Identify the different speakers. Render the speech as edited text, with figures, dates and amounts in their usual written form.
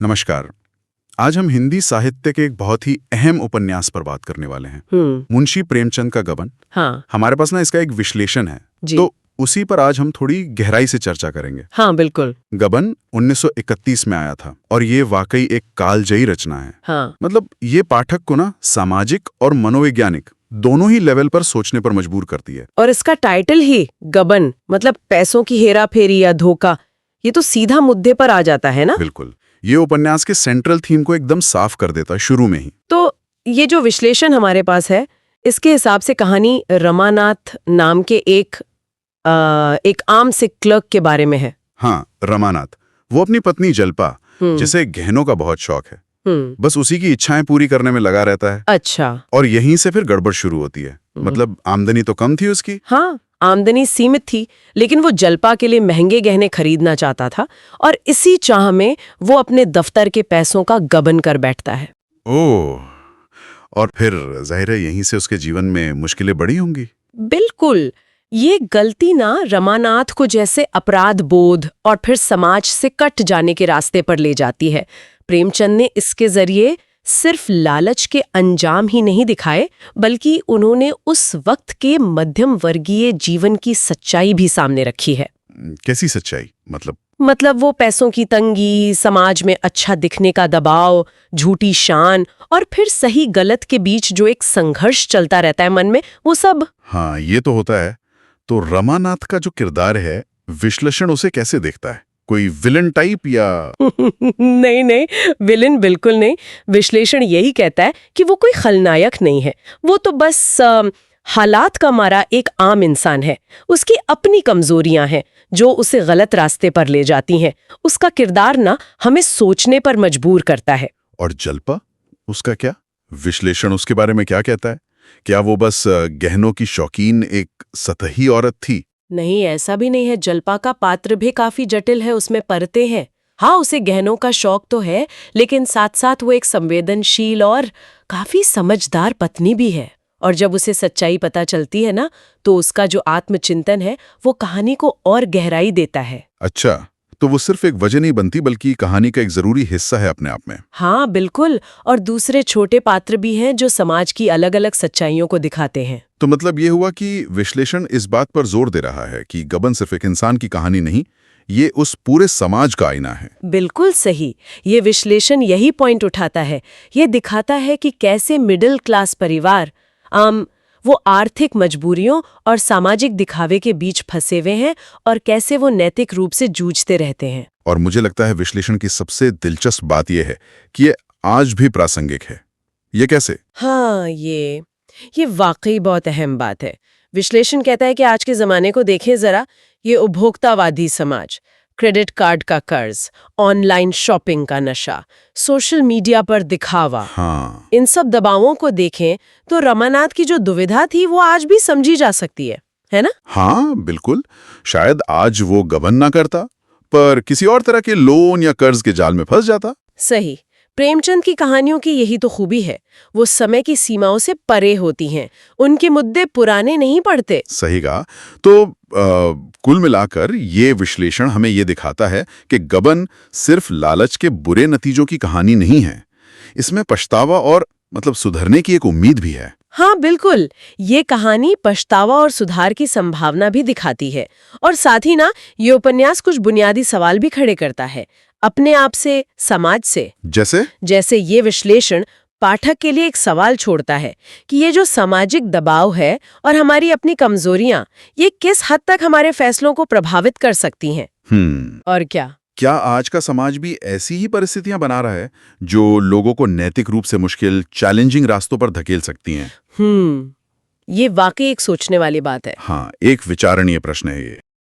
Speaker 1: नमस्कार। आज हम हिंदी साहित्य के एक बहुत ही अहम उपन्यास पर बात करने वाले हैं। मुंशी प्रेमचंद का गबन।
Speaker 2: हाँ
Speaker 1: हमारे पास ना इसका एक विश्लेषण है,
Speaker 2: जी।
Speaker 1: तो उसी पर आज हम थोड़ी गहराई से चर्चा करेंगे।
Speaker 2: हाँ बिल्कुल।
Speaker 1: गबन 1931 में आया था और ये वाकई एक कालजयी रचना है।
Speaker 2: हाँ
Speaker 1: मतलब ये पाठक को ना सामाजिक और मनोवैज्ञानिक दोनों ही लेवल पर सोचने पर मजबूर करती है।
Speaker 2: और इसका टाइटल ही गबन, मतलब पैसों की हेराफेरी या धोखा, ये तो सीधा मुद्दे पर आ जाता है ना।
Speaker 1: बिल्कुल, ये उपन्यास के सेंट्रल थीम को एकदम साफ कर देता है शुरू में ही।
Speaker 2: तो ये जो विश्लेषण हमारे पास है, इसके हिसाब से कहानी रमानाथ नाम के एक आम से क्लर्क के बारे में है।
Speaker 1: हाँ, रमानाथ, वो अपनी पत्नी जल्पा, जिसे गहनों का बहुत शौक है, बस उसी की इच्छाएं पूरी करने में लगा रहता है।
Speaker 2: अच्छा।
Speaker 1: और यहीं से फिर गड़बड़ शुरू होती है। मतलब आमदनी तो कम थी उसकी।
Speaker 2: हाँ, आमदनी सीमित थी, लेकिन वो जल्पा के लिए महंगे गहने खरीदना चाहता था और इसी चाह में वो अपने दफ्तर के पैसों का गबन कर बैठता है।
Speaker 1: ओह, और फिर जाहिर है यहीं से उसके जीवन में मुश्किलें बढ़ी होंगी।
Speaker 2: बिल्कुल। ये गलती ना रमानाथ को जैसे अपराध बोध और फिर समाज से कट जाने के रास्ते पर ले जाती है। प्रेमचंद ने इसके जरिए सिर्फ लालच के अंजाम ही नहीं दिखाए, बल्कि उन्होंने उस वक्त के मध्यम वर्गीय जीवन की सच्चाई भी सामने रखी है।
Speaker 1: कैसी सच्चाई?
Speaker 2: मतलब वो पैसों की तंगी, समाज में अच्छा दिखने का दबाव, झूठी शान और फिर सही गलत के बीच जो एक संघर्ष चलता रहता है मन में, वो सब।
Speaker 1: हाँ, ये तो होता है। तो रमानाथ का जो किरदार है, विश्लेषण उसे कैसे देखता है? कोई विलन टाइप या?
Speaker 2: नहीं, विलन बिल्कुल नहीं। विश्लेषण यही कहता है कि वो कोई खलनायक नहीं है, वो तो बस हालात का मारा एक आम इंसान है। उसकी अपनी कमजोरियां हैं जो उसे गलत रास्ते पर ले जाती हैं। उसका किरदार ना हमें सोचने पर मजबूर करता है।
Speaker 1: और जल्पा, उसका क्या? विश्लेषण उसके बारे में क्या कहता है? क्या वो बस गहनों की शौकीन एक सतही औरत थी?
Speaker 2: नहीं, ऐसा भी नहीं है। जल्पा का पात्र भी काफी जटिल है, उसमें परतें हैं। हाँ, उसे गहनों का शौक तो है, लेकिन साथ साथ वो एक संवेदनशील और काफी समझदार पत्नी भी है। और जब उसे सच्चाई पता चलती है ना, तो उसका जो आत्मचिंतन है वो कहानी को और गहराई देता है।
Speaker 1: अच्छा, तो वो सिर्फ एक वजह नहीं बनती, बल्कि कहानी का एक जरूरी हिस्सा है अपने आप में।
Speaker 2: हाँ बिल्कुल। और दूसरे छोटे पात्र भी हैं जो समाज की अलग अलग सच्चाइयों को दिखाते हैं।
Speaker 1: तो मतलब ये हुआ कि विश्लेषण इस बात पर जोर दे रहा है कि गबन सिर्फ एक इंसान की कहानी नहीं, ये उस पूरे समाज का आईना है।
Speaker 2: बिल्कुल सही। ये विश्लेषण यही पॉइंट उठाता है। ये दिखाता है कि कैसे मिडिल क्लास परिवार वो आर्थिक मजबूरियों और सामाजिक दिखावे के बीच फंसे हुए हैं और कैसे वो नैतिक रूप से जूझते रहते हैं।
Speaker 1: और मुझे लगता है विश्लेषण की सबसे दिलचस्प बात यह है कि ये आज भी प्रासंगिक है। ये कैसे?
Speaker 2: हाँ, ये वाकई बहुत अहम बात है। विश्लेषण कहता है कि आज के जमाने को देखें जरा। ये उपभोक्तावादी समाज, क्रेडिट कार्ड का कर्ज, ऑनलाइन शॉपिंग का नशा, सोशल मीडिया पर दिखावा,
Speaker 1: हाँ,
Speaker 2: इन सब दबावों को देखें तो रमानाथ की जो दुविधा थी वो आज भी समझी जा सकती है ना?
Speaker 1: हाँ बिल्कुल। शायद आज वो गबन ना करता, पर किसी और तरह के लोन या कर्ज के जाल में फंस जाता।
Speaker 2: सही। प्रेमचंद की कहानियों की यही तो खूबी है, वो समय की सीमाओं से परे होती हैं। उनके मुद्दे पुराने नहीं पड़ते।
Speaker 1: सही कहा। तो कुल मिलाकर ये विश्लेषण हमें ये दिखाता है कि गबन सिर्फ लालच के बुरे नतीजों की कहानी नहीं है। इसमें पछतावा और सुधरने की एक उम्मीद भी है।
Speaker 2: हाँ बिल्कुल। ये कहानी पछतावा और सुधार की संभावना भी दिखाती है। और साथ ही ना, ये उपन्यास कुछ बुनियादी सवाल भी खड़े करता है, अपने आप से, समाज से। जैसे ये विश्लेषण पाठक के लिए एक सवाल छोड़ता है कि ये जो सामाजिक दबाव है और हमारी अपनी कमजोरियां, ये किस हद तक हमारे फैसलों को प्रभावित कर सकती हैं। और क्या
Speaker 1: आज का समाज भी ऐसी ही परिस्थितियां बना रहा है जो लोगों को नैतिक रूप से मुश्किल, चैलेंजिंग रास्तों पर धकेल सकती हैं?
Speaker 2: ये वाकई एक सोचने वाली बात है।
Speaker 1: हाँ, एक विचारणीय प्रश्न है ये।